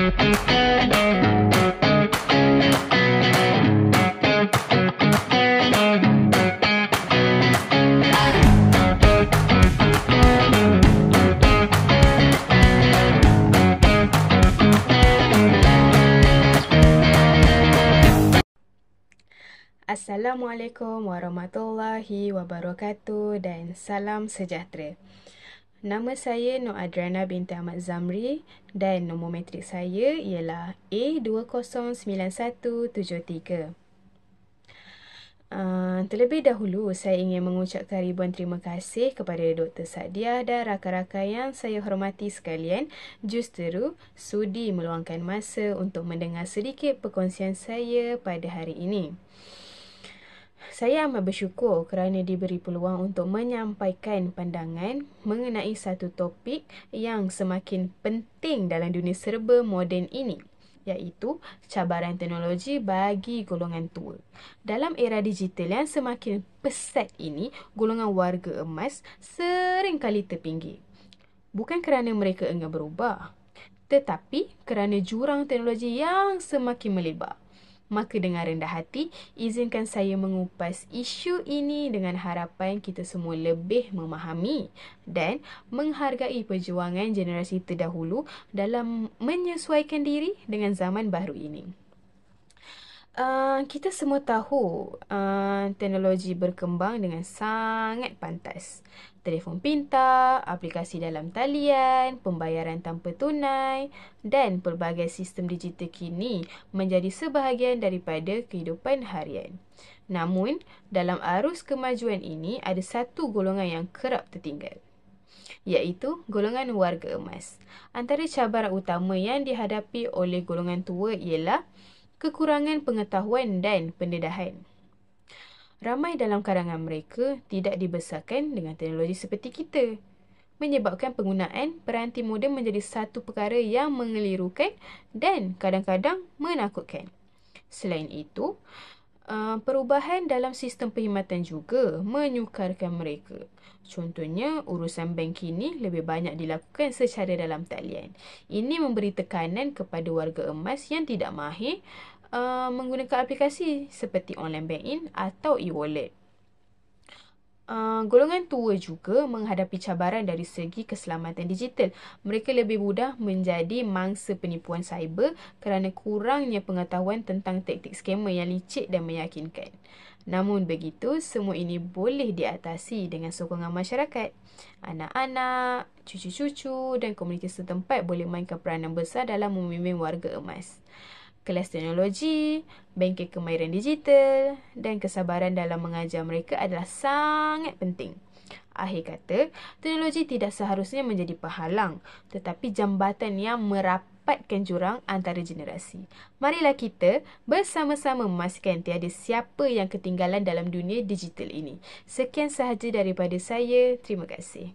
Assalamualaikum warahmatullahi wabarakatuh dan salam sejahtera. Nama saya Nur Adrana binti Ahmad Zamri dan nombor matrik saya ialah A209173. Terlebih dahulu, saya ingin mengucapkan ribuan terima kasih kepada Dr. Sadiah dan rakan-rakan yang saya hormati sekalian justeru sudi meluangkan masa untuk mendengar sedikit perkongsian saya pada hari ini. Saya amat bersyukur kerana diberi peluang untuk menyampaikan pandangan mengenai satu topik yang semakin penting dalam dunia serba moden ini, iaitu cabaran teknologi bagi golongan tua. Dalam era digital yang semakin pesat ini, golongan warga emas sering kali terpinggir. Bukan kerana mereka enggan berubah, tetapi kerana jurang teknologi yang semakin melebar. Maka dengan rendah hati, izinkan saya mengupas isu ini dengan harapan kita semua lebih memahami dan menghargai perjuangan generasi terdahulu dalam menyesuaikan diri dengan zaman baru ini. Kita semua tahu teknologi berkembang dengan sangat pantas. Telefon pintar, aplikasi dalam talian, pembayaran tanpa tunai dan pelbagai sistem digital kini menjadi sebahagian daripada kehidupan harian. Namun, dalam arus kemajuan ini ada satu golongan yang kerap tertinggal, iaitu golongan warga emas. Antara cabaran utama yang dihadapi oleh golongan tua ialah kekurangan pengetahuan dan pendedahan. Ramai dalam kalangan mereka tidak dibesarkan dengan teknologi seperti kita, menyebabkan penggunaan peranti moden menjadi satu perkara yang mengelirukan dan kadang-kadang menakutkan. Selain itu, perubahan dalam sistem perkhidmatan juga menyukarkan mereka. Contohnya, urusan bank kini lebih banyak dilakukan secara dalam talian. Ini memberi tekanan kepada warga emas yang tidak mahir menggunakan aplikasi seperti online banking atau e-wallet. Golongan tua juga menghadapi cabaran dari segi keselamatan digital. Mereka lebih mudah menjadi mangsa penipuan cyber kerana kurangnya pengetahuan tentang taktik skamer yang licik dan meyakinkan. Namun begitu, semua ini boleh diatasi dengan sokongan masyarakat. Anak-anak, cucu-cucu dan komuniti setempat boleh mainkan peranan besar dalam membimbing warga emas. Kelas teknologi, bengkel kemahiran digital dan kesabaran dalam mengajar mereka adalah sangat penting. Akhir kata, teknologi tidak seharusnya menjadi penghalang, tetapi jambatan yang merapatkan jurang antara generasi. Marilah kita bersama-sama memastikan tiada siapa yang ketinggalan dalam dunia digital ini. Sekian sahaja daripada saya. Terima kasih.